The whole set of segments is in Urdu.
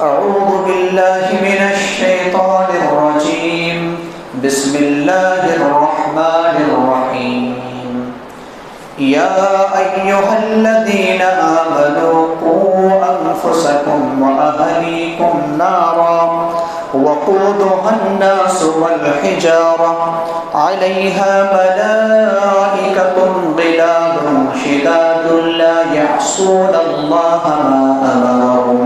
أعوذ بالله من الشيطان الرجيم بسم الله الرحمن الرحيم يا أيها الذين آمنوا قوا أنفسكم وأهليكم نارا وقودها الناس والحجارة عليها ملائكة غلاظ شداد لا يعصون الله ما أمرهم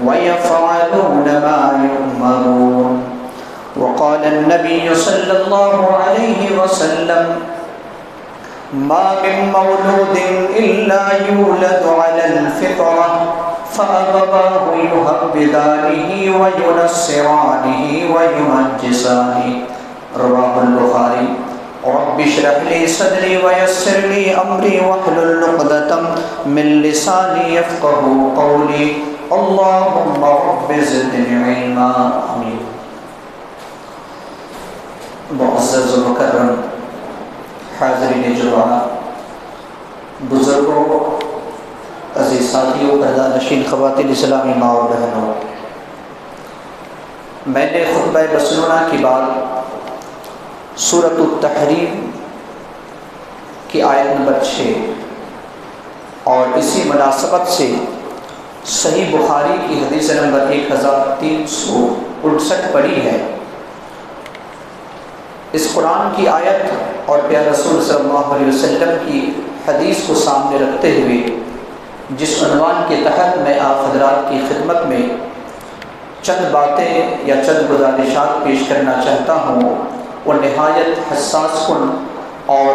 ويفعلون ما يؤمرون وقال النبي صلى الله عليه وسلم ما من مولود إلا يولد على الفطرة فأبواه يهودانه وينصرانه ويمجسانه رواه البخاري رب اشرح لي صدري ويسر لي أمري واحلل عقدة من لساني يفقهوا قولي اللهم رب زدني علما آمين. معزز و مکرم حاضرین جوان، بزرگوں، عزیز ساتھیوں، پردہ نشین خواتین اسلامی ماں اور بہنوں، میں نے خطبہ مسنونہ کی بات سورۃ التحریم کی آیت نمبر 6 اور اسی مناسبت سے صحیح بخاری کی حدیث نمبر 1359 پڑھی ہے. اس قرآن کی آیت اور پیارے رسول صلی اللہ علیہ وسلم کی حدیث کو سامنے رکھتے ہوئے جس عنوان کے تحت میں آپ حضرات کی خدمت میں چند باتیں یا چند گزارشات پیش کرنا چاہتا ہوں، وہ نہایت حساس کن اور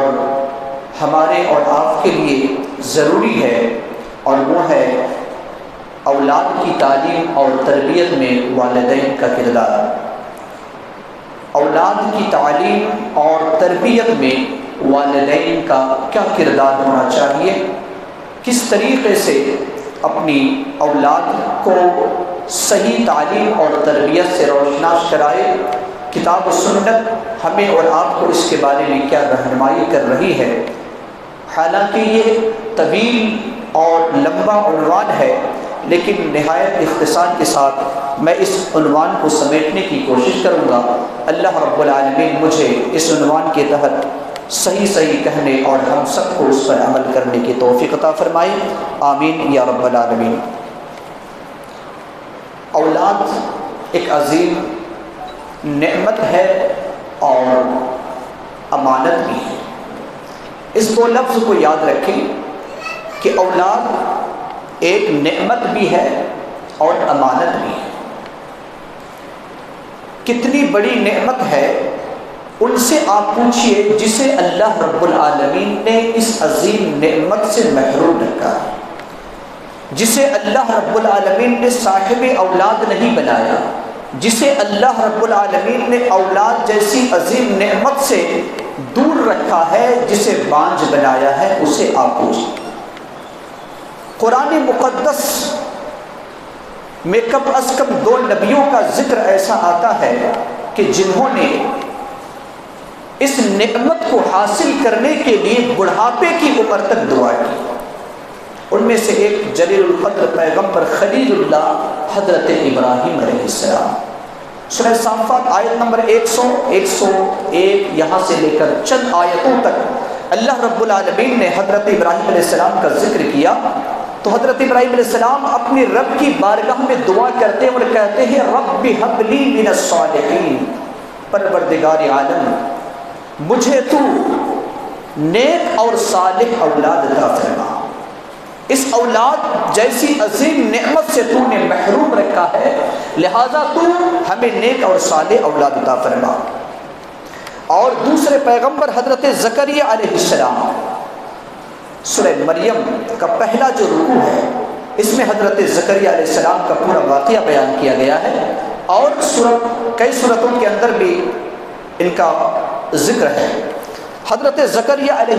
ہمارے اور آپ کے لیے ضروری ہے، اور وہ ہے اولاد کی تعلیم اور تربیت میں والدین کا کردار. اولاد کی تعلیم اور تربیت میں والدین کا کیا کردار ہونا چاہیے، کس طریقے سے اپنی اولاد کو صحیح تعلیم اور تربیت سے روشناس کرائے. کتاب و سنت ہمیں اور آپ کو اس کے بارے میں کیا رہنمائی کر رہی ہے. حالانکہ یہ طویل اور لمبا عنوان ہے، لیکن نہایت اختصار کے ساتھ میں اس عنوان کو سمیٹنے کی کوشش کروں گا. اللہ رب العالمین مجھے اس عنوان کے تحت صحیح کہنے اور ہم سب کو اس پر عمل کرنے کی توفیق عطا فرمائے. آمین یا رب العالمین. اولاد ایک عظیم نعمت ہے اور امانت بھی ہے. اس دو لفظ کو یاد رکھیں کہ اولاد ایک نعمت بھی ہے اور امانت بھی ہے. کتنی بڑی نعمت ہے ان سے آپ پوچھئے جسے اللہ رب العالمین نے اس عظیم نعمت سے محروم رکھا ہے، جسے اللہ رب العالمین نے صاحب اولاد نہیں بنایا، جسے اللہ رب العالمین نے اولاد جیسی عظیم نعمت سے دور رکھا ہے، جسے بانجھ بنایا ہے، اسے آپ پوچھئے. قرآن مقدس میں کم از کم 2 نبیوں کا ذکر ایسا آتا ہے کہ جنہوں نے اس نعمت کو حاصل کرنے کے لیے بڑھاپے کی عمر تک دعا کی. ان میں سے ایک جلیل القدر پیغمبر خلیل اللہ حضرت ابراہیم علیہ السلام. سورہ صافات آیت نمبر 101 یہاں سے لے کر چند آیتوں تک اللہ رب العالمین نے حضرت ابراہیم علیہ السلام کا ذکر کیا. تو حضرت ابراہیم علیہ السلام اپنی رب کی بارگاہ میں دعا کرتے ہیں اور کہتے ہیں رب ہب لی من الصالحین، پروردگار عالم مجھے تو نیک اور صالح اولاد عطا فرما. اس اولاد جیسی عظیم نعمت سے تو نے محروم رکھا ہے، لہذا تو ہمیں نیک اور صالح اولاد عطا فرما. اور دوسرے پیغمبر حضرت زکریا علیہ السلام، سورہ مریم کا پہلا جو رکوع ہے اس میں حضرت زکریا علیہ السلام کا پورا واقعہ بیان کیا گیا ہے، اور کئی صورتوں کے اندر بھی ان کا ذکر ہے. حضرت زکریا علیہ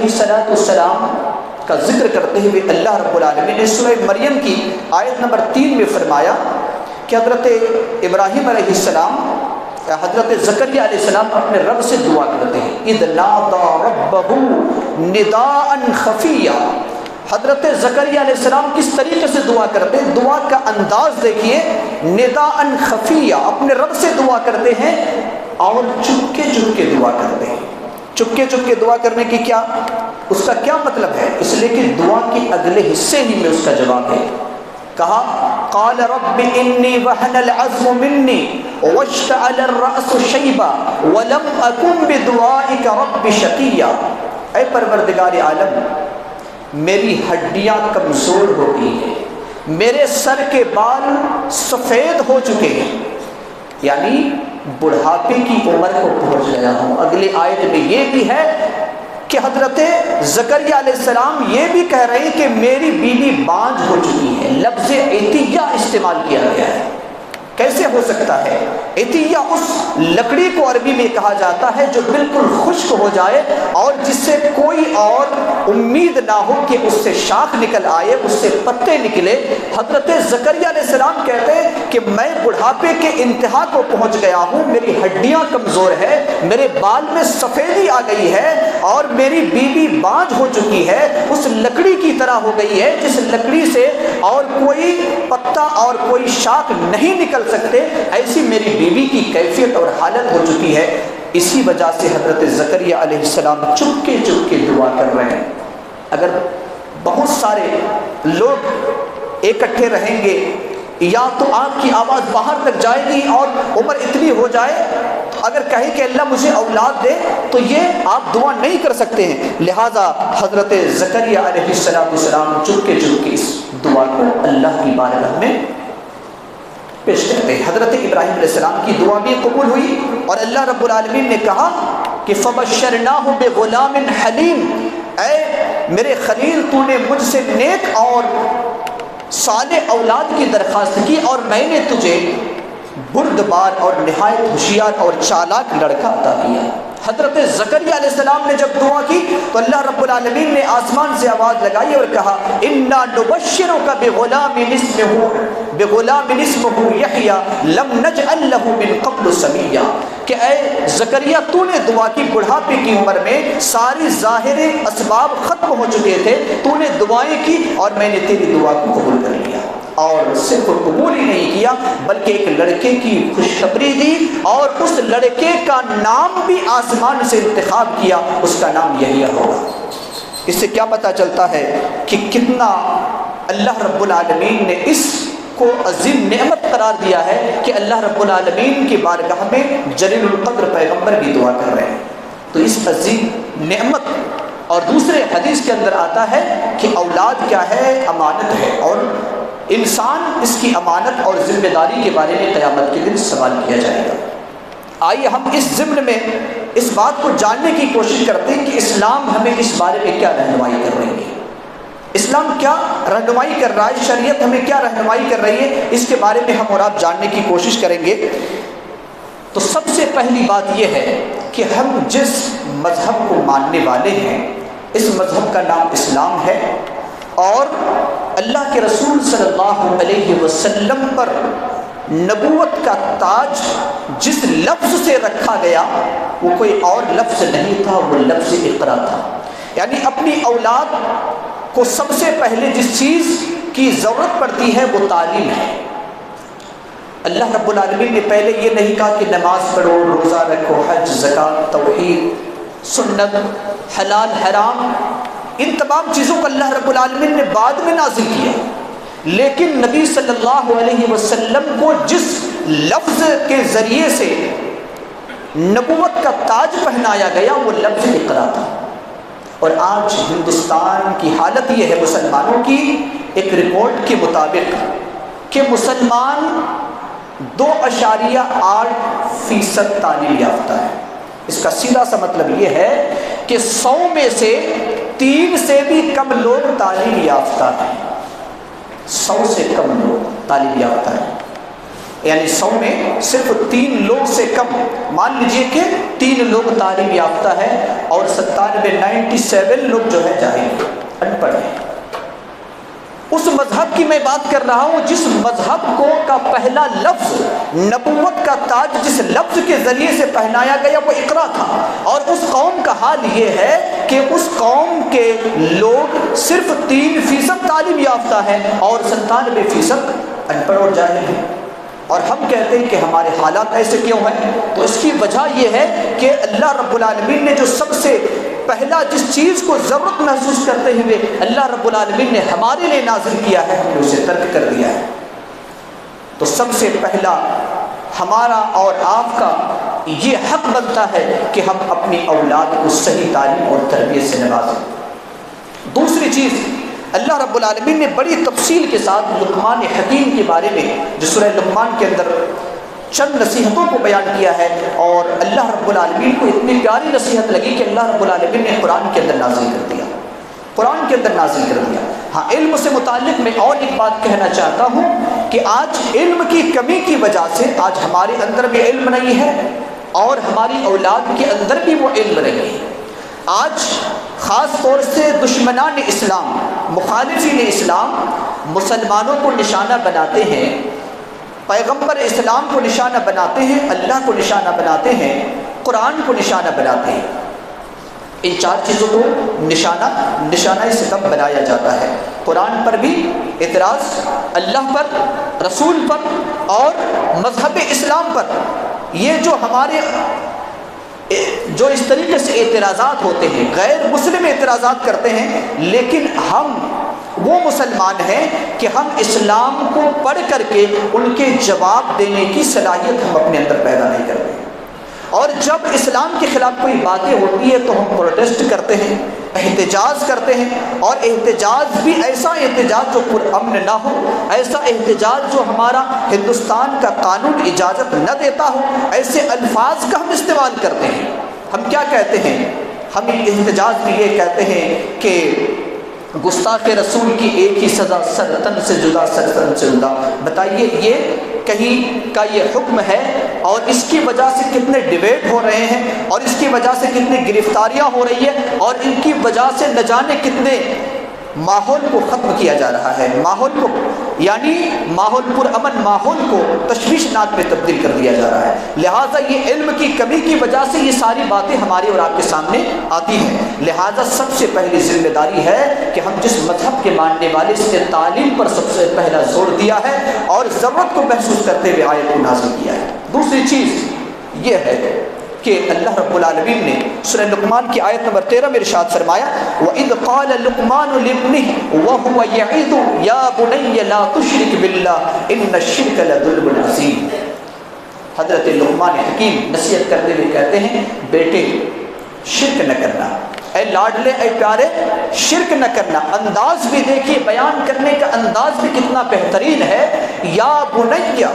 السلام کا ذکر کرتے ہوئے اللہ رب العالمین نے سورہ مریم کی آیت نمبر 3 میں فرمایا کہ حضرت ابراہیم علیہ السلام، حضرت زکریا علیہ السلام اپنے رب سے دعا کرتے ہیں اذ نادى ربه نداء خفيا حضرت زکریا علیہ السلام کس طریقے سے دعا کرتے ہیں، دعا کا انداز دیکھیے، نداء خفیہ، اپنے رب سے دعا کرتے ہیں اور چپکے چپکے دعا کرتے ہیں۔ چپکے چپکے دعا کرنے کی کیا، اس کا کیا مطلب ہے؟ اس لیے کہ دعا کے اگلے حصے ہی میں اس کا جواب ہے۔ کہا قال رب انی وهن العظم منی واشتعل الرأس شیبا ولم اکن بدعائک رب شقیا، اے پروردگار عالم، میری ہڈیاں کمزور ہو گئی ہیں، میرے سر کے بال سفید ہو چکے ہیں، یعنی بڑھاپے کی عمر کو پہنچ گیا ہوں۔ اگلی آیت میں یہ بھی ہے کہ حضرت زکریا علیہ السلام یہ بھی کہہ رہے ہیں کہ میری بیوی بانجھ ہو چکی ہے۔ لفظ عتیہ استعمال کیا گیا ہے۔ کیسے ہو سکتا ہے؟ عتیہ اس لکڑی کو عربی میں کہا جاتا ہے جو بالکل خشک ہو جائے اور جس سے کوئی اور امید نہ ہو کہ اس سے شاخ نکل آئے، اس سے پتے نکلے۔ حضرت زکریا علیہ السلام کہتے ہیں کہ میں بڑھاپے کے انتہا کو پہنچ گیا ہوں، میری ہڈیاں کمزور ہے، میرے بال میں سفیدی آ گئی ہے اور میری بیوی بانجھ ہو چکی ہے، اس لکڑی کی طرح ہو گئی ہے جس لکڑی سے اور کوئی پتا اور کوئی شاخ نہیں نکل سکتے، ایسی میری بیوی کی کیفیت اور حالت ہو چکی ہے۔ اسی وجہ سے حضرت زکریا علیہ السلام چپکے چپکے دعا کر رہے ہیں۔ اگر بہت سارے لوگ اکٹھے رہیں گے یا تو آپ کی آواز باہر تک جائے گی اور عمر اتنی ہو جائے، اگر کہیں کہ اللہ مجھے اولاد دے تو یہ آپ دعا نہیں کر سکتے ہیں۔ لہٰذا حضرت زکریا علیہ السلام چپکے چپکے اس دعا کو اللہ کی بارگاہ میں پیش کرتے ہیں۔ حضرت ابراہیم علیہ السلام کی دعا بھی قبول ہوئی اور اللہ رب العالمین نے کہا کہ فَبَشَّرْنَاهُ بِغُلَامٍ حَلِيمٍ، اے میرے خلیل تو نے مجھ سے نیک اور صالح اولاد کی درخواست کی اور میں نے تجھے بردبار اور نہایت ہوشیار اور چالاک لڑکا عطا کیا۔ حضرت زکریا علیہ السلام نے جب دعا کی تو اللہ رب العالمین نے آسمان سے آواز لگائی اور کہا اِنَّا نُبَشِّرُكَ بِغُلَامٍ اسْمُهُ یحییٰ لَمْ نَجْعَل لَّهُ مِن قَبْلُ سَمِیًّا، کہ اے زکریا تو نے دعا کی، بڑھاپے کی عمر میں ساری ظاہر اسباب ختم ہو چکے تھے، تو نے دعائیں کی اور میں نے تیری دعا کو قبول کر لیا، اور صرف قبول ہی نہیں کیا بلکہ ایک لڑکے کی خوشخبری دی اور اس لڑکے کا نام بھی آسمان سے انتخاب کیا، اس کا نام یحییٰ ہوگا۔ اس سے کیا پتہ چلتا ہے کہ کتنا اللہ رب العالمین نے اس کو عظیم نعمت قرار دیا ہے کہ اللہ رب العالمین کی بارگاہ میں جلیل القدر پیغمبر بھی دعا کر رہے ہیں۔ تو اس عظیم نعمت، اور دوسرے حدیث کے اندر آتا ہے کہ اولاد کیا ہے؟ امانت ہے، اور انسان اس کی امانت اور ذمہ داری کے بارے میں قیامت کے دن سوال کیا جائے گا۔ آئیے ہم اس ضمن میں اس بات کو جاننے کی کوشش کرتے ہیں کہ اسلام ہمیں اس بارے میں کیا رہنمائی کر رہی ہے، اسلام کیا رہنمائی کر رہا ہے، شریعت ہمیں کیا رہنمائی کر رہی ہے، اس کے بارے میں ہم اور آپ جاننے کی کوشش کریں گے۔ تو سب سے پہلی بات یہ ہے کہ ہم جس مذہب کو ماننے والے ہیں اس مذہب کا نام اسلام ہے، اور اللہ کے رسول صلی اللہ علیہ وسلم پر نبوت کا تاج جس لفظ سے رکھا گیا وہ کوئی اور لفظ نہیں تھا، وہ لفظ اقرا تھا۔ یعنی اپنی اولاد کو سب سے پہلے جس چیز کی ضرورت پڑتی ہے وہ تعلیم ہے۔ اللہ رب العالمین نے پہلے یہ نہیں کہا کہ نماز پڑھو، روزہ رکھو، حج، زکوٰۃ، توحید، سنت، حلال، حرام، ان تمام چیزوں کو اللہ رب العالمین نے بعد میں نازل کیا، لیکن نبی صلی اللہ علیہ وسلم کو جس لفظ کے ذریعے سے نبوت کا تاج پہنایا گیا وہ لفظ اقرا تھا۔ اور آج ہندوستان کی حالت یہ ہے مسلمانوں کی، ایک رپورٹ کے مطابق کہ مسلمان 2.8% تعلیم یافتہ ہے۔ اس کا سیدھا سا مطلب یہ ہے کہ 100 میں سے 3 سے بھی کم لوگ تعلیم یافتہ ہیں، 100 سے کم لوگ تعلیم یافتہ ہیں، یعنی 100 میں صرف 3 لوگ سے کم، مان لیجئے کہ 3 لوگ تعلیم یافتہ ہے اور 97 لوگ جو ہے جاہل، ان پڑھ ہیں۔ اس مذہب مذہب کی میں بات کر رہا ہوں جس مذہب کو کا پہلا لفظ نبوت کا تاج جس لفظ کے ذریعے سے پہنایا گیا وہ اقرا تھا، اور اس قوم کا حال یہ ہے کہ اس قوم کے لوگ صرف 3% تعلیم یافتہ ہیں اور 97% ان پڑھ اور جاہل ہیں۔ اور ہم کہتے ہیں کہ ہمارے حالات ایسے کیوں ہیں؟ تو اس کی وجہ یہ ہے کہ اللہ رب العالمین نے جو سب سے پہلا جس چیز کو ضرورت محسوس کرتے ہوئے اللہ رب العالمین نے ہمارے لیے نازل کیا ہے، ہم نے اسے ترک کر دیا ہے۔ تو سب سے پہلا ہمارا اور آپ کا یہ حق بنتا ہے کہ ہم اپنی اولاد کو صحیح تعلیم اور تربیت سے نوازیں۔ دوسری چیز، اللہ رب العالمین نے بڑی تفصیل کے ساتھ لقمان حکیم کے بارے میں جو سورہ لقمان کے اندر چند نصیحتوں کو بیان کیا ہے، اور اللہ رب العالمین کو اتنی پیاری نصیحت لگی کہ اللہ رب العالمین نے قرآن کے اندر نازل کر دیا، قرآن کے اندر نازل کر دیا۔ ہاں، علم سے متعلق میں اور ایک بات کہنا چاہتا ہوں کہ آج علم کی کمی کی وجہ سے آج ہمارے اندر بھی علم نہیں ہے اور ہماری اولاد کے اندر بھی وہ علم نہیں ہے۔ آج خاص طور سے دشمنان اسلام، مخالفین اسلام مسلمانوں کو نشانہ بناتے ہیں، پیغمبر اسلام کو نشانہ بناتے ہیں، اللہ کو نشانہ بناتے ہیں، قرآن کو نشانہ بناتے ہیں۔ ان چار چیزوں کو نشانہ ستم بنایا جاتا ہے۔ قرآن پر بھی اعتراض، اللہ پر، رسول پر اور مذہب اسلام پر۔ یہ جو ہمارے جو اس طریقے سے اعتراضات ہوتے ہیں، غیر مسلم اعتراضات کرتے ہیں، لیکن ہم وہ مسلمان ہیں کہ ہم اسلام کو پڑھ کر کے ان کے جواب دینے کی صلاحیت ہم اپنے اندر پیدا نہیں کرتے، اور جب اسلام کے خلاف کوئی باتیں ہوتی ہے تو ہم پروٹیسٹ کرتے ہیں، احتجاج کرتے ہیں، اور احتجاج بھی ایسا احتجاج جو پرامن نہ ہو، ایسا احتجاج جو ہمارا ہندوستان کا قانون اجازت نہ دیتا ہو، ایسے الفاظ کا ہم استعمال کرتے ہیں۔ ہم کیا کہتے ہیں؟ ہم احتجاج میں یہ کہتے ہیں کہ گستاخ رسول کی ایک ہی سزا، سر تن سے جدا، سر تن سے جدا۔ بتائیے یہ کہیں کا یہ حکم ہے، اور اس کی وجہ سے کتنے ڈیبیٹ ہو رہے ہیں، اور اس کی وجہ سے کتنی گرفتاریاں ہو رہی ہیں، اور ان کی وجہ سے نہ جانے کتنے ماحول کو ختم کیا جا رہا ہے، ماحول کو یعنی ماحول پرامن ماحول کو تشویشناک میں تبدیل کر دیا جا رہا ہے۔ لہٰذا یہ علم کی کمی کی وجہ سے یہ ساری باتیں ہماری اور آپ کے سامنے آتی ہیں۔ لہٰذا سب سے پہلی ذمہ داری ہے کہ ہم جس مذہب کے ماننے والے اس نے تعلیم پر سب سے پہلا زور دیا ہے اور ضرورت کو محسوس کرتے ہوئے آیت کو نازل کیا ہے۔ دوسری چیز یہ ہے کہ اللہ رب العالمین نے سورہ لقمان کی آیت نمبر 13 میں ارشاد فرمایا وَإِذْ قَالَ لُقْمَانُ لِابْنِهِ وَهُوَ يَعِظُهُ يَا بُنَيَّ لَا تُشْرِكْ بِاللَّهِ إِنَّ الشِّرْكَ لَظُلْمٌ عَظِيمٌ۔ حضرت لقمان حکیم نصیحت کرتے ہوئے کہتے ہیں، بیٹے شرک نہ کرنا، اے لاڈلے، اے پیارے، شرک نہ کرنا۔ انداز بھی دیکھیے، بیان کرنے کا انداز بھی کتنا بہترین ہے۔ یا بنیہ،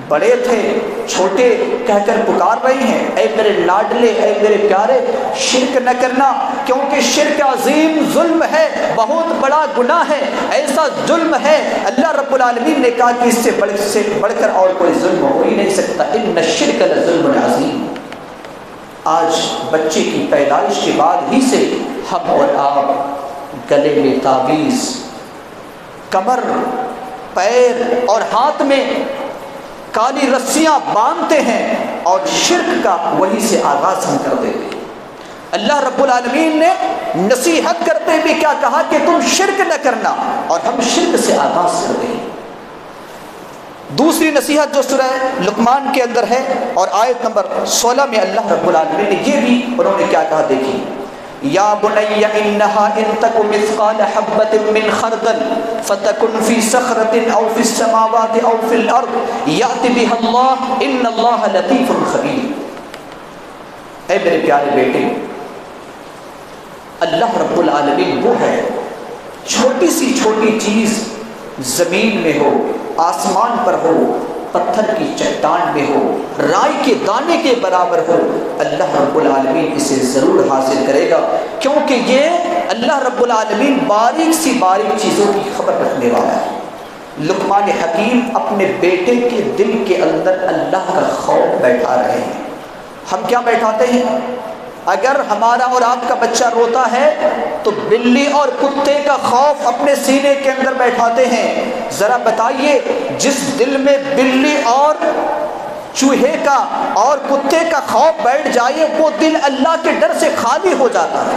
بڑے تھے چھوٹے کہہ کر پکار رہی ہیں، اے میرے لاڈلے، اے میرے پیارے، شرک نہ کرنا، کیونکہ شرک عظیم ظلم ہے، بہت بڑا گناہ ہے، ایسا ظلم ہے اللہ رب العالمین نے کہا کہ اس سے بڑھ کر اور کوئی ظلم ہو ہی نہیں سکتا۔ ان الشرک لظلم عظیم۔ آج بچے کی پیدائش کے بعد ہی سے ہم اور آپ گلے میں تعویذ، کمر، پیر اور ہاتھ میں کالی رسیاں باندھتے ہیں، اور شرک کا وہی سے آغاز ہم کر دیتے ہیں۔ اللہ رب العالمین نے نصیحت کرتے بھی کیا کہا کہ تم شرک نہ کرنا، اور ہم شرک سے آغاز کرتے ہیں۔ دوسری نصیحت جو سورہ لقمان کے اندر ہے اور آیت نمبر 16 میں اللہ رب العالمین نے یہ بھی انہوں نے کیا کہا دیکھیں، یا بنی انہا ان تک مثقال حبۃ من خردل فتکن فی صخرۃ او فی السماوات او فی الارض یأتی بها اللہ ان اللہ لطیف خبیر۔ اے میرے پیارے بیٹے، اللہ رب العالمین وہ ہے، چھوٹی سی چھوٹی چیز زمین میں ہو، آسمان پر ہو، پتھر کی چٹان میں ہو، رائی کے دانے کے برابر ہو، اللہ رب العالمین اسے ضرور حاصل کرے گا، کیونکہ یہ اللہ رب العالمین باریک سی باریک چیزوں کی خبر رکھنے والا ہے۔ لقمان حکیم اپنے بیٹے کے دل کے اندر اللہ کا خوف بیٹھا رہے ہیں۔ ہم کیا بیٹھاتے ہیں؟ اگر ہمارا اور آپ کا بچہ روتا ہے تو بلی اور کتے کا خوف اپنے سینے کے اندر بیٹھاتے ہیں. ذرا بتائیے جس دل میں بلی اور چوہے کا اور کتے کا خوف بیٹھ جائے وہ دل اللہ کے ڈر سے خالی ہو جاتا ہے.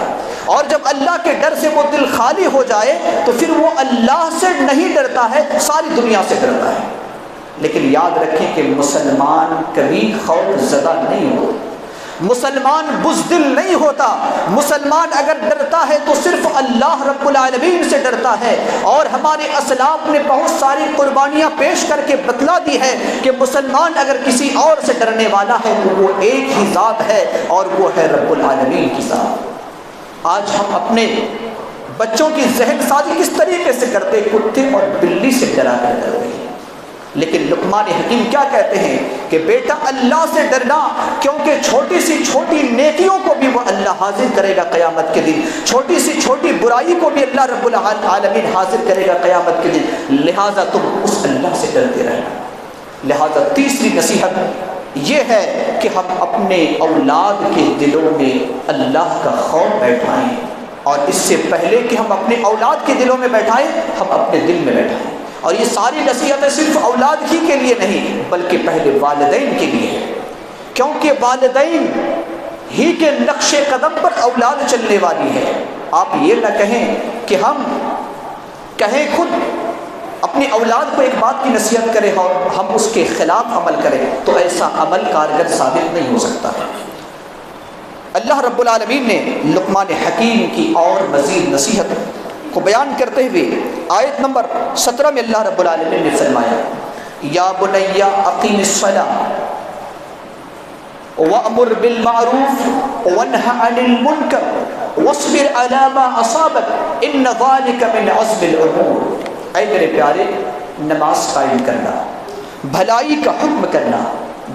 اور جب اللہ کے ڈر سے وہ دل خالی ہو جائے تو پھر وہ اللہ سے نہیں ڈرتا ہے، ساری دنیا سے ڈرتا ہے. لیکن یاد رکھیں کہ مسلمان کبھی خوف زدہ نہیں ہوتا، مسلمان بزدل نہیں ہوتا. مسلمان اگر ڈرتا ہے تو صرف اللہ رب العالمین سے ڈرتا ہے. اور ہمارے اسلاف نے بہت ساری قربانیاں پیش کر کے بتلا دی ہے کہ مسلمان اگر کسی اور سے ڈرنے والا ہے تو وہ ایک ہی ذات ہے اور وہ ہے رب العالمین کی ذات. آج ہم اپنے بچوں کی ذہن سازی کس طریقے سے کرتے، کتے اور بلی سے ڈرا کر کرتے ہیں. لیکن لقمان حکیم کیا کہتے ہیں کہ بیٹا اللہ سے ڈرنا، کیونکہ چھوٹی سی چھوٹی نیکیوں کو بھی وہ اللہ حاضر کرے گا قیامت کے دن، چھوٹی سی چھوٹی برائی کو بھی اللہ رب العالمین حاضر کرے گا قیامت کے دن. لہٰذا تم اس اللہ سے ڈرتے رہنا. لہٰذا تیسری نصیحت یہ ہے کہ ہم اپنے اولاد کے دلوں میں اللہ کا خوف بیٹھائیں، اور اس سے پہلے کہ ہم اپنے اولاد کے دلوں میں بیٹھائیں ہم اپنے دل میں بیٹھائیں. اور یہ ساری نصیحتیں صرف اولاد ہی کے لیے نہیں بلکہ پہلے والدین کے لیے ہے، کیونکہ والدین ہی کے نقش قدم پر اولاد چلنے والی ہے. آپ یہ نہ کہیں کہ ہم کہیں خود اپنی اولاد کو ایک بات کی نصیحت کریں اور ہم اس کے خلاف عمل کریں، تو ایسا عمل کارگر ثابت نہیں ہو سکتا. اللہ رب العالمین نے لقمان حکیم کی اور مزید نصیحت کو بیان کرتے ہوئے آیت نمبر 17 میں اللہ رب العالمین نے فرمایا یا بنی اقیم الصلاۃ وأمر بالمعروف وانہ عن المنکر واصبر علی ما اصابک ان ذلک من عزم الامور. اے میرے پیارے، نماز قائم کرنا، بھلائی کا حکم کرنا،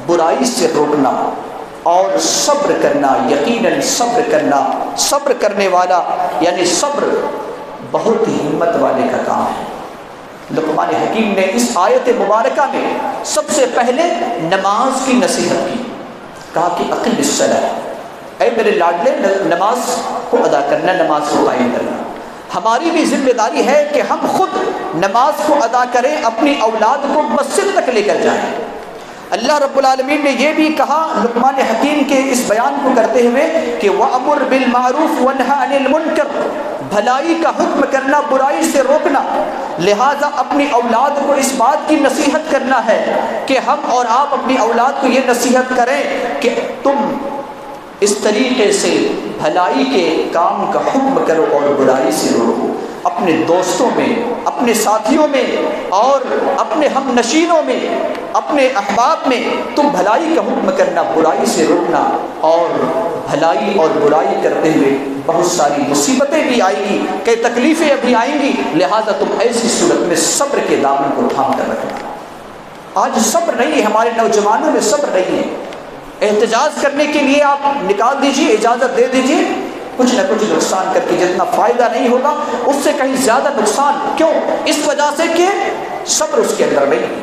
برائی سے روکنا اور صبر کرنا. یقیناً صبر کرنا، صبر کرنے والا یعنی صبر بہت ہی ہمت والے کا کام ہے. لقمان حکیم نے اس آیت مبارکہ میں سب سے پہلے نماز کی نصیحت کی. کہا کہ اقیم الصلاۃ، اے میرے لاڈلے نماز کو ادا کرنا، نماز کو قائم کرنا. ہماری بھی ذمہ داری ہے کہ ہم خود نماز کو ادا کریں، اپنی اولاد کو مسجد تک لے کر جائیں. اللہ رب العالمین نے یہ بھی کہا لقمان حکیم کے اس بیان کو کرتے ہوئے کہ وَأَمُرْ بِالْمَعْرُوفِ وَانْهَ عَنِ الْمُنْكَرِ، بھلائی کا حکم کرنا، برائی سے روکنا. لہٰذا اپنی اولاد کو اس بات کی نصیحت کرنا ہے کہ ہم اور آپ اپنی اولاد کو یہ نصیحت کریں کہ تم اس طریقے سے بھلائی کے کام کا حکم کرو اور برائی سے روکو. اپنے دوستوں میں، اپنے ساتھیوں میں اور اپنے ہم نشینوں میں، اپنے احباب میں تم بھلائی کا حکم کرنا، برائی سے روکنا. اور بھلائی اور برائی کرتے ہوئے بہت ساری مصیبتیں بھی آئیں گی، کئی تکلیفیں ابھی آئیں گی. لہٰذا تم ایسی صورت میں صبر کے دامن کو تھام کر رکھنا. آج صبر نہیں ہے، ہمارے نوجوانوں میں صبر نہیں ہے. احتجاج کرنے کے لیے آپ نکال دیجیے، اجازت دے دیجیے، کچھ نہ کچھ نقصان کر کے جتنا فائدہ نہیں ہوگا اس سے کہیں زیادہ نقصان. کیوں؟ اس وجہ سے کہ صبر اس کے اندر نہیں.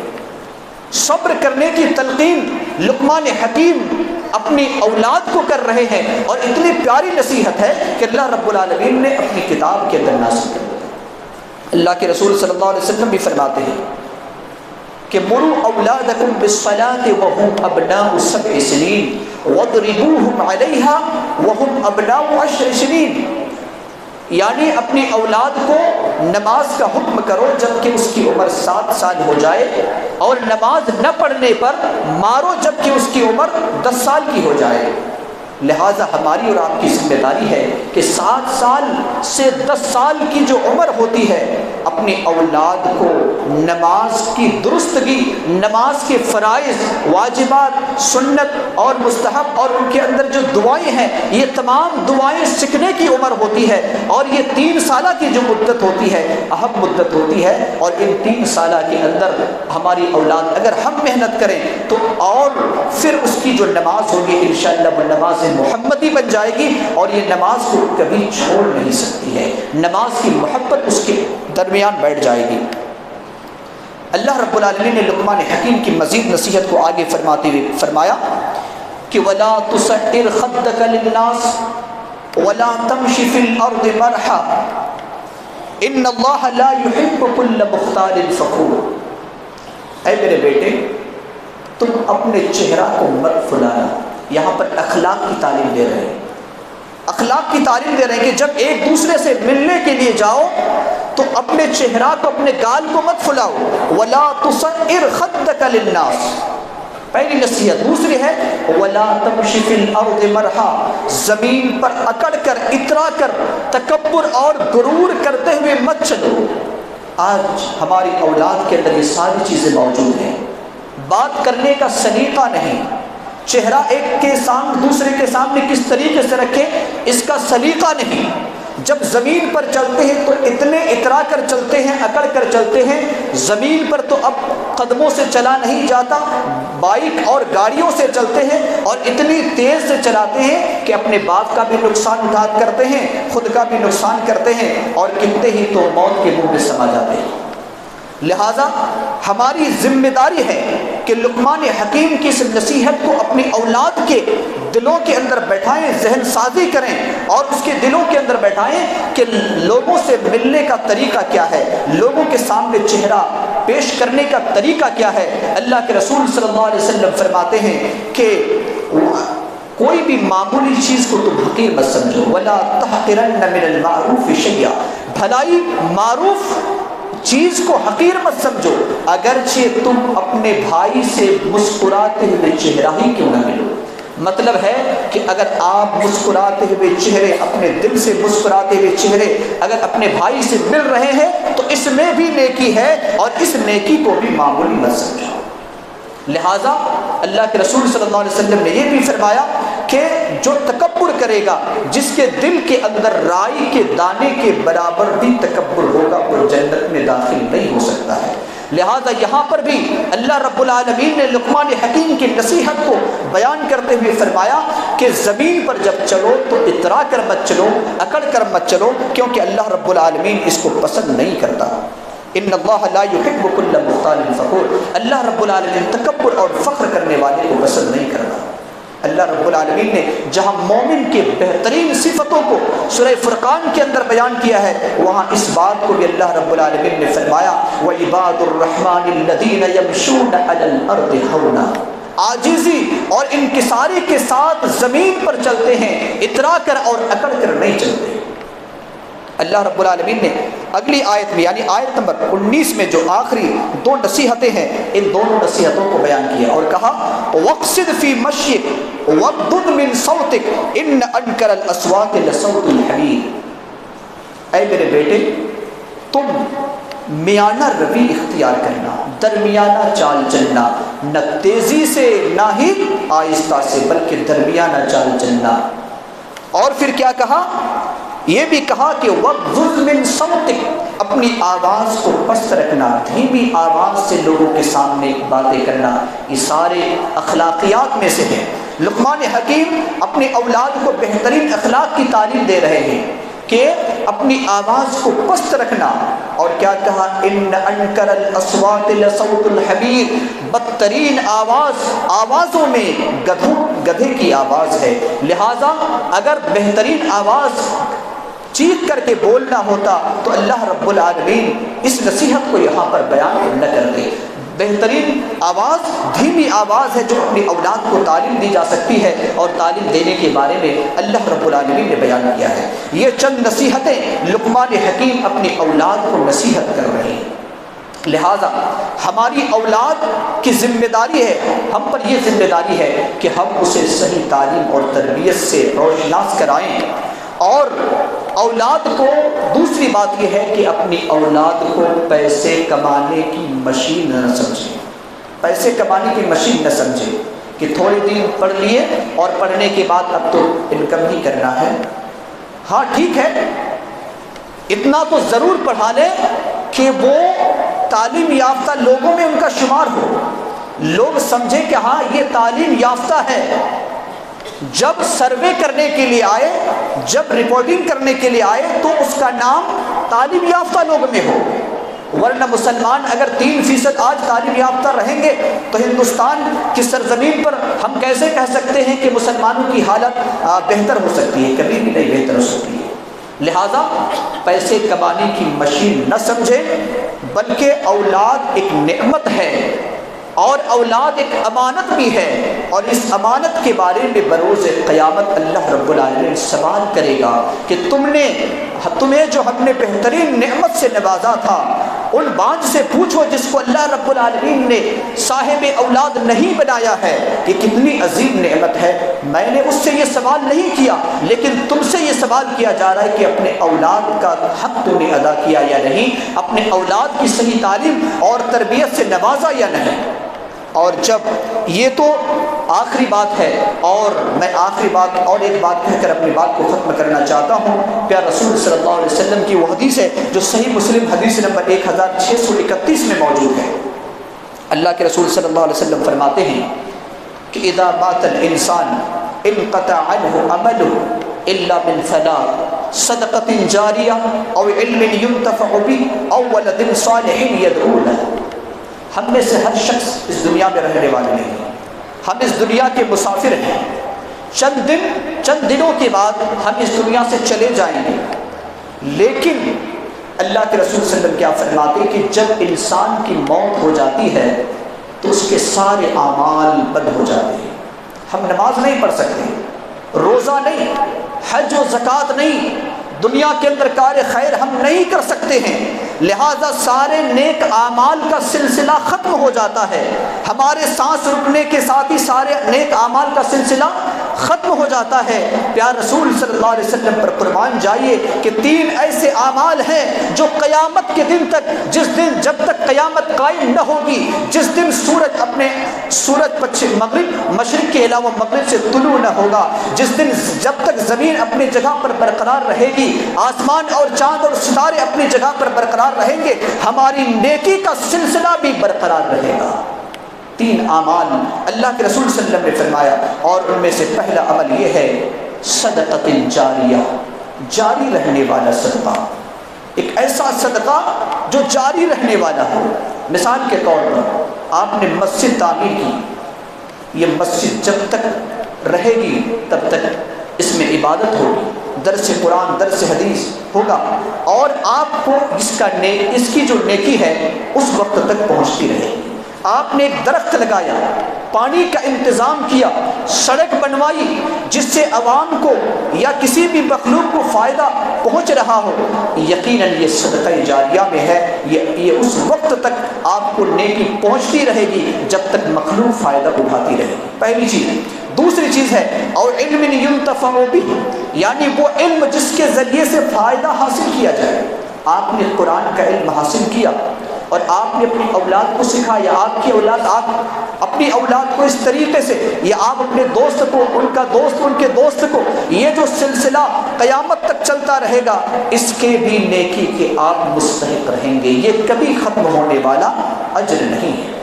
صبر کرنے کی تلقین لقمان حکیم اپنی اولاد کو کر رہے ہیں، اور اتنی پیاری نصیحت ہے کہ اللہ رب العالمین نے اپنی کتاب کے اندر نازل کر دی. اللہ کے رسول صلی اللہ علیہ وسلم بھی فرماتے ہیں کہ مروا اولادکم بالصلاۃ وهم ابناء 7 سنین واضربوهم علیہا وهم ابناء 10 سنین. یعنی اپنی اولاد کو نماز کا حکم کرو جبکہ اس کی عمر 7 سال ہو جائے، اور نماز نہ پڑھنے پر مارو جبکہ اس کی عمر 10 سال کی ہو جائے. لہٰذا ہماری اور آپ کی ذمہ داری ہے کہ 7 سال سے 10 سال کی جو عمر ہوتی ہے اپنی اولاد کو نماز کی درستگی، نماز کے فرائض، واجبات، سنت اور مستحب اور ان کے اندر جو دعائیں ہیں یہ تمام دعائیں سیکھنے کی عمر ہوتی ہے. اور یہ 3 سالہ کی جو مدت ہوتی ہے اہم مدت ہوتی ہے، اور ان 3 سالہ کے اندر ہماری اولاد اگر ہم محنت کریں تو اور پھر اس کی جو نماز ہوگی انشاءاللہ وہ نماز محمدی بن جائے گی، اور یہ نماز کو کبھی چھوڑ نہیں سکتی ہے. نماز کی محبت اس کے درمیان بیٹھ جائے گی. اللہ رب العالمین نے لقمان حکیم کی مزید نصیحت کو آگے فرماتے ہوئے فرمایا کہ ولا تصعر خدک للناس ولا تمشی فی الارض مرحا ان اللہ لا يحب كل مختال فخور۔ اے میرے بیٹے، تم اپنے چہرہ کو مت پھلانا۔ یہاں پر اخلاق کی تعلیم دے رہے ہیں، اخلاق کی تعلیم دے رہے ہیں کہ جب ایک دوسرے سے ملنے کے لیے جاؤ تو اپنے چہرہ کو، اپنے گال کو مت پھلاؤ۔ ولا تصعر خدک للناس، پہلی نصیحت۔ دوسری ہے ولا تمشی فی الارض مرحا، زمین پر اکڑ کر، اترا کر، تکبر اور غرور کرتے ہوئے مت چلو۔ آج ہماری اولاد کے اندر یہ ساری چیزیں موجود ہیں۔ بات کرنے کا سلیقہ نہیں، چہرہ ایک کے سامنے دوسرے کے سامنے کس طریقے سے رکھے اس کا سلیقہ نہیں۔ جب زمین پر چلتے ہیں تو اتنے اترا کر چلتے ہیں، اکڑ کر چلتے ہیں۔ زمین پر تو اب قدموں سے چلا نہیں جاتا، بائک اور گاڑیوں سے چلتے ہیں اور اتنی تیز سے چلاتے ہیں کہ اپنے باپ کا بھی نقصان کرتے ہیں، خود کا بھی نقصان کرتے ہیں اور کتنے ہی تو موت کے منہ میں سما جاتے ہیں۔ لہٰذا ہماری ذمہ داری ہے کہ لقمان حکیم کی اس نصیحت کو اپنی اولاد کے دلوں کے اندر بیٹھائیں، ذہن سازی کریں اور اس کے دلوں کے اندر بیٹھائیں کہ لوگوں سے ملنے کا طریقہ کیا ہے، لوگوں کے سامنے چہرہ پیش کرنے کا طریقہ کیا ہے۔ اللہ کے رسول صلی اللہ علیہ وسلم فرماتے ہیں کہ کوئی بھی معمولی چیز کو تم حقیر مت سمجھو، وَلَا تَحْقِرَنَّ مِنَ الْمَعْرُوفِ شَيْئًا، بھلائی معروف چیز کو حقیر مت سمجھو، اگرچہ تم اپنے بھائی سے مسکراتے ہوئے چہرہ ہی کیوں نہ ملو۔ مطلب ہے کہ اگر آپ مسکراتے ہوئے چہرے، اپنے دل سے مسکراتے ہوئے چہرے اگر اپنے بھائی سے مل رہے ہیں تو اس میں بھی نیکی ہے اور اس نیکی کو بھی معمولی مت سمجھو۔ لہٰذا اللہ کے رسول صلی اللہ علیہ وسلم نے یہ بھی فرمایا کہ جو تکبر کرے گا، جس کے دل کے اندر رائی کے دانے کے برابر بھی تکبر ہوگا، وہ جنت میں داخل نہیں ہو سکتا ہے۔ لہٰذا یہاں پر بھی اللہ رب العالمین نے لقمان حکیم کی نصیحت کو بیان کرتے ہوئے فرمایا کہ زمین پر جب چلو تو اترا کر مت چلو، اکڑ کر مت چلو، کیونکہ اللہ رب العالمین اس کو پسند نہیں کرتا۔ ان اللہ لا يحب كل مختال فخور، اللہ رب العالمین تکبر اور فخر کرنے والے کو پسند نہیں کرتا۔ اللہ رب العالمین نے جہاں مومن کے بہترین صفتوں کو سورہ فرقان کے اندر بیان کیا ہے، وہاں اس بات کو بھی اللہ رب العالمین نے فرمایا وَعِبَادُ الرَّحْمَنِ الَّذِينَ يَمْشُونَ عَلَى الْأَرْضِ هَوْنًا، عاجزی اور انکساری کے ساتھ زمین پر چلتے ہیں، اترا کر اور اکڑ کر نہیں چلتے۔ اللہ رب العالمین نے اگلی آیت میں یعنی آیت نمبر 19 میں جو آخری دو نصیحتیں ہیں، ان دونوں نصیحتوں کو بیان کیا اور کہا وَاقْصِدْ فِي مَشْيِكَ وَاغْضُضْ مِنْ صَوْتِكَ إِنَّ أَنْكَرَ الْأَصْوَاتِ لَصَوْتُ الْحَمِيرِ۔ اے میرے بیٹے، تم میانہ روی اختیار کرنا، درمیانہ چال چلنا، نہ تیزی سے نہ ہی آہستہ سے، بلکہ درمیانہ چال چلنا۔ اور پھر کیا کہا؟ یہ بھی کہا کہ وَاغْضُضْ مِنْ صَوْتِكَ، اپنی آواز کو پست رکھنا، دھیمی آواز سے لوگوں کے سامنے باتیں کرنا، یہ سارے اخلاقیات میں سے ہیں۔ لقمان حکیم اپنے اولاد کو بہترین اخلاق کی تعلیم دے رہے ہیں کہ اپنی آواز کو پست رکھنا، اور کیا کہا ان انکر الاصوات لصوت الحمیر، بدترین آوازوں میں گدھے کی آواز ہے۔ لہٰذا اگر بہترین آواز چیخ کر کے بولنا ہوتا تو اللہ رب العالمین اس نصیحت کو یہاں پر بیان نہ کرتے۔ بہترین آواز دھیمی آواز ہے جو اپنی اولاد کو تعلیم دی جا سکتی ہے، اور تعلیم دینے کے بارے میں اللہ رب العالمین نے بیان کیا ہے۔ یہ چند نصیحتیں لقمان حکیم اپنی اولاد کو نصیحت کر رہے ہیں۔ لہٰذا ہماری اولاد کی ذمہ داری ہے، ہم پر یہ ذمہ داری ہے کہ ہم اسے صحیح تعلیم اور تربیت سے روشناس کرائیں، اور اولاد کو دوسری بات یہ ہے کہ اپنی اولاد کو پیسے کمانے کی مشین نہ سمجھیں، پیسے کمانے کی مشین نہ سمجھیں کہ تھوڑے دن پڑھ لیے اور پڑھنے کے بعد اب تو انکم ہی کرنا ہے۔ ہاں ٹھیک ہے، اتنا تو ضرور پڑھا لیں کہ وہ تعلیم یافتہ لوگوں میں ان کا شمار ہو، لوگ سمجھیں کہ ہاں یہ تعلیم یافتہ ہے۔ جب سروے کرنے کے لیے آئے، جب رپورٹنگ کرنے کے لیے آئے تو اس کا نام تعلیم یافتہ لوگ میں ہو۔ ورنہ مسلمان اگر 3% آج تعلیم یافتہ رہیں گے تو ہندوستان کی سرزمین پر ہم کیسے کہہ سکتے ہیں کہ مسلمانوں کی حالت بہتر ہو سکتی ہے؟ کبھی بھی نہیں بہتر ہو سکتی ہے۔ لہذا پیسے کمانے کی مشین نہ سمجھیں، بلکہ اولاد ایک نعمت ہے اور اولاد ایک امانت بھی ہے، اور اس امانت کے بارے میں بروز قیامت اللہ رب العالمین سوال کرے گا کہ تمہیں جو ہم نے بہترین نعمت سے نوازا تھا، ان بانج سے پوچھو جس کو اللہ رب العالمین نے صاحب اولاد نہیں بنایا ہے کہ کتنی عظیم نعمت ہے۔ میں نے اس سے یہ سوال نہیں کیا، لیکن تم سے یہ سوال کیا جا رہا ہے کہ اپنے اولاد کا حق تم نے ادا کیا یا نہیں، اپنے اولاد کی صحیح تعلیم اور تربیت سے نوازا یا نہیں۔ اور جب یہ تو آخری بات ہے، اور میں آخری بات اور ایک بات کہہ کر اپنی بات کو ختم کرنا چاہتا ہوں۔ پیارے رسول صلی اللہ علیہ وسلم کی وہ حدیث ہے جو صحیح مسلم حدیث نمبر 1631 میں موجود ہے۔ اللہ کے رسول صلی اللہ علیہ وسلم فرماتے ہیں کہ اذا مات الانسان انقطع عنه عمله الا من ثلاث صدقۃ جاریہ او علم ينتفع به او ولد صالح يدعو له۔ ہم میں سے ہر شخص اس دنیا میں رہنے والے نہیں ہیں، ہم اس دنیا کے مسافر ہیں، چند دنوں کے بعد ہم اس دنیا سے چلے جائیں گے، لیکن اللہ کے رسول صلی اللہ علیہ وسلم کیا فرماتے ہیں کہ جب انسان کی موت ہو جاتی ہے تو اس کے سارے اعمال بند ہو جاتے ہیں۔ ہم نماز نہیں پڑھ سکتے، روزہ نہیں، حج و زکوٰۃ نہیں، دنیا کے اندر کار خیر ہم نہیں کر سکتے ہیں، لہذا سارے نیک اعمال کا سلسلہ ختم ہو جاتا ہے۔ ہمارے سانس رکنے کے ساتھ ہی سارے نیک اعمال کا سلسلہ ختم ہو جاتا ہے۔ پیارے رسول صلی اللہ علیہ وسلم پر قربان جائیے کہ 3 ایسے اعمال ہیں جو قیامت کے دن تک، جب تک قیامت قائم نہ ہوگی، جس دن سورج مشرق کے علاوہ مغرب سے طلوع نہ ہوگا، جس دن جب تک زمین اپنی جگہ پر برقرار رہے گی، آسمان اور چاند اور ستارے اپنی جگہ پر برقرار رہیں گے، ہماری نیکی کا سلسلہ بھی برقرار رہے گا۔ 3 اعمال اللہ کے رسول صلی اللہ علیہ وسلم نے فرمایا، اور ان میں سے پہلا عمل یہ ہے صدقۃ جاریہ، جاری رہنے والا صدقہ، ایک ایسا صدقہ جو جاری رہنے والا ہو۔ مثال کے طور پر آپ نے مسجد تعمیر کی، یہ مسجد جب تک رہے گی تب تک اس میں عبادت ہوگی، درس قرآن، درس حدیث ہوگا، اور آپ کو اس کی جو نیکی ہے اس وقت تک پہنچتی رہے گی۔ آپ نے ایک درخت لگایا، پانی کا انتظام کیا، سڑک بنوائی جس سے عوام کو یا کسی بھی مخلوق کو فائدہ پہنچ رہا ہو، یقیناً یہ صدقہ جاریہ میں ہے۔ یہ اس وقت تک آپ کو نیکی پہنچتی رہے گی جب تک مخلوق فائدہ اٹھاتی رہے گی، پہلی چیز۔ دوسری چیز ہے اور علم ينتفع به، یعنی وہ علم جس کے ذریعے سے فائدہ حاصل کیا جائے۔ آپ نے قرآن کا علم حاصل کیا اور آپ نے اپنی اولاد کو سکھایا، آپ اپنی اولاد کو اس طریقے سے، یا آپ اپنے دوست کو، ان کا دوست ان کے دوست کو، یہ جو سلسلہ قیامت تک چلتا رہے گا، اس کے بھی نیکی کے آپ مستحق رہیں گے، یہ کبھی ختم ہونے والا اجر نہیں ہے۔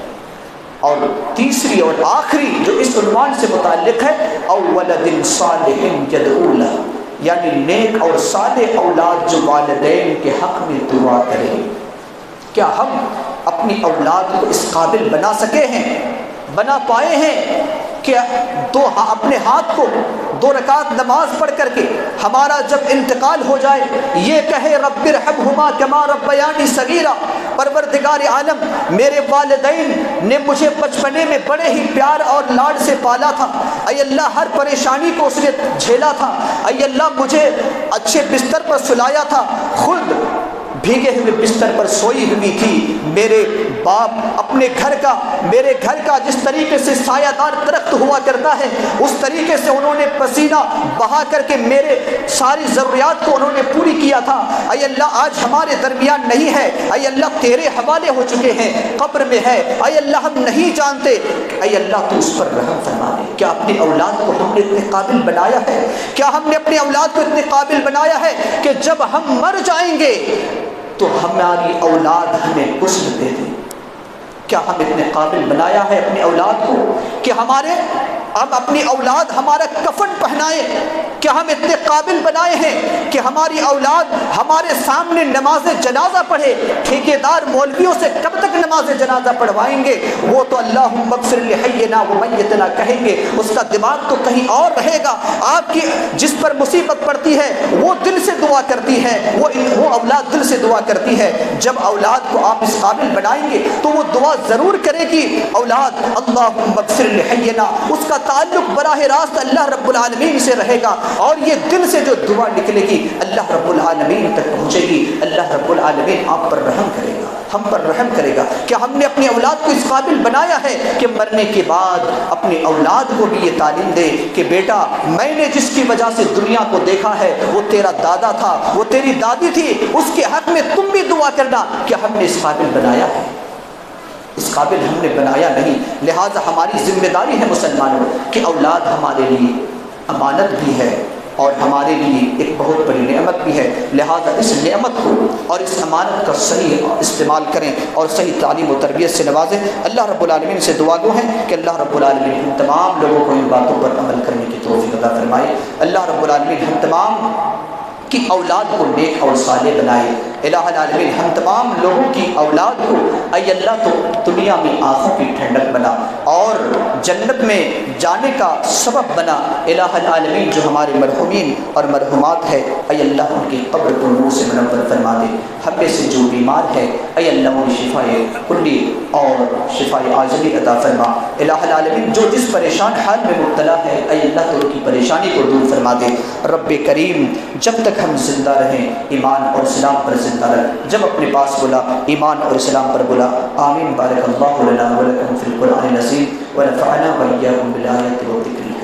اور تیسری اور آخری جو اس عنوان سے متعلق ہے، او ولد صالح يدعو له، یعنی نیک اور صالح اولاد جو والدین کے حق میں دعا کرے۔ کیا ہم اپنی اولاد کو اس قابل بنا سکے ہیں، بنا پائے ہیں کہ اپنے ہاتھ کو 2 رکعت نماز پڑھ کر کے ہمارا جب انتقال ہو جائے یہ کہے رب ارحمہما کما ربیانی صغیرا، پروردگار عالم میرے والدین نے مجھے بچپنے میں بڑے ہی پیار اور لاڈ سے پالا تھا، اے اللہ ہر پریشانی کو اس نے جھیلا تھا، اے اللہ مجھے اچھے بستر پر سلایا تھا، خود بھیگے ہوئے بستر پر سوئی ہوئی تھی، میرے باپ اپنے میرے گھر کا جس طریقے سے سایہ دار درخت ہوا کرتا ہے اس طریقے سے انہوں نے پسینہ بہا کر کے میرے ساری ضروریات کو انہوں نے پوری کیا تھا، اے اللہ آج ہمارے درمیان نہیں ہے، اے اللہ تیرے حوالے ہو چکے ہیں، قبر میں ہے، اے اللہ ہم نہیں جانتے، اے اللہ تو اس پر رحم فرما دے۔ کیا اپنی اولاد کو ہم نے اتنے قابل بنایا ہے؟ کیا ہم نے اپنی اولاد کو اتنے قابل بنایا ہے کہ جب ہم مر جائیں گے تو ہماری اولاد ہمیں غسل دے دے؟ کیا ہم اتنے قابل بنایا ہے اپنی اولاد کو کہ ہمارے اب اپنی اولاد ہمارا کفن پہنائے، کہ ہم اتنے قابل بنائے ہیں کہ ہماری اولاد ہمارے سامنے نماز جنازہ پڑھے۔ ٹھیکیدار مولویوں سے کب تک نماز جنازہ پڑھوائیں گے؟ وہ تو اللہم اغفر لحینا و میتنا کہیں گے، اس کا دماغ تو کہیں اور رہے گا۔ آپ کی جس پر مصیبت پڑتی ہے وہ دل سے دعا کرتی ہے، وہ اولاد دل سے دعا کرتی ہے۔ جب اولاد کو آپ اس قابل بنائیں گے تو وہ دعا ضرور کرے گی اولاد اللہم اغفر لحینا، اس کا تعلق براہ راست اللہ رب العالمین سے رہے گا، اور یہ دل سے جو دعا نکلے گی اللہ رب العالمین تک پہنچے گی۔ اللہ رب العالمین آپ پر رحم کرے گا، ہم پر رحم کرے گا کہ ہم نے اپنی اولاد کو اس قابل بنایا ہے کہ مرنے کے بعد اپنی اولاد کو بھی یہ تعلیم دے کہ بیٹا میں نے جس کی وجہ سے دنیا کو دیکھا ہے وہ تیرا دادا تھا، وہ تیری دادی تھی، اس کے حق میں تم بھی دعا کرنا کہ ہم نے اس قابل بنایا ہے۔ اس قابل ہم نے بنایا نہیں، لہٰذا ہماری ذمہ داری ہے مسلمانوں کہ اولاد ہمارے لیے امانت بھی ہے اور ہمارے لیے ایک بہت بڑی نعمت بھی ہے، لہٰذا اس نعمت کو اور اس امانت کا صحیح استعمال کریں اور صحیح تعلیم و تربیت سے نوازیں۔ اللہ رب العالمین سے دعا گو ہیں کہ اللہ رب العالمین ہم تمام لوگوں کو ان باتوں پر عمل کرنے کی توفیق عطا فرمائے۔ اللہ رب العالمین ہم تمام کی اولاد کو نیک اور صالح بنائے۔ الہ العالمین ہم تمام لوگوں کی اولاد کو اے اللہ تو دنیا میں آنکھوں کی ٹھنڈک بنا اور جنت میں جانے کا سبب بنا۔ الہ العالمین جو ہمارے مرحومین اور مرحومات ہے اے اللہ ان کی قبر کو نور سے منور فرما دے۔ ہم میں سے جو بیمار ہے اے اللہ ان شفائے کلی اور شفائے عاجلی عطا فرما۔ الہ العالمین جو جس پریشان حال میں مبتلا ہے اے اللہ تو ان کی پریشانی کو دور فرما دے۔ رب کریم جب تک ہم زندہ رہیں ایمان اور اسلام پر زندہ رہیں، جب اپنے پاس بلا ایمان اور اسلام پر بلا۔ آمین۔ بارک اللہ لنا ولکم فی القرآن العظیم ونفعنا وإياكم بالآیات والذکر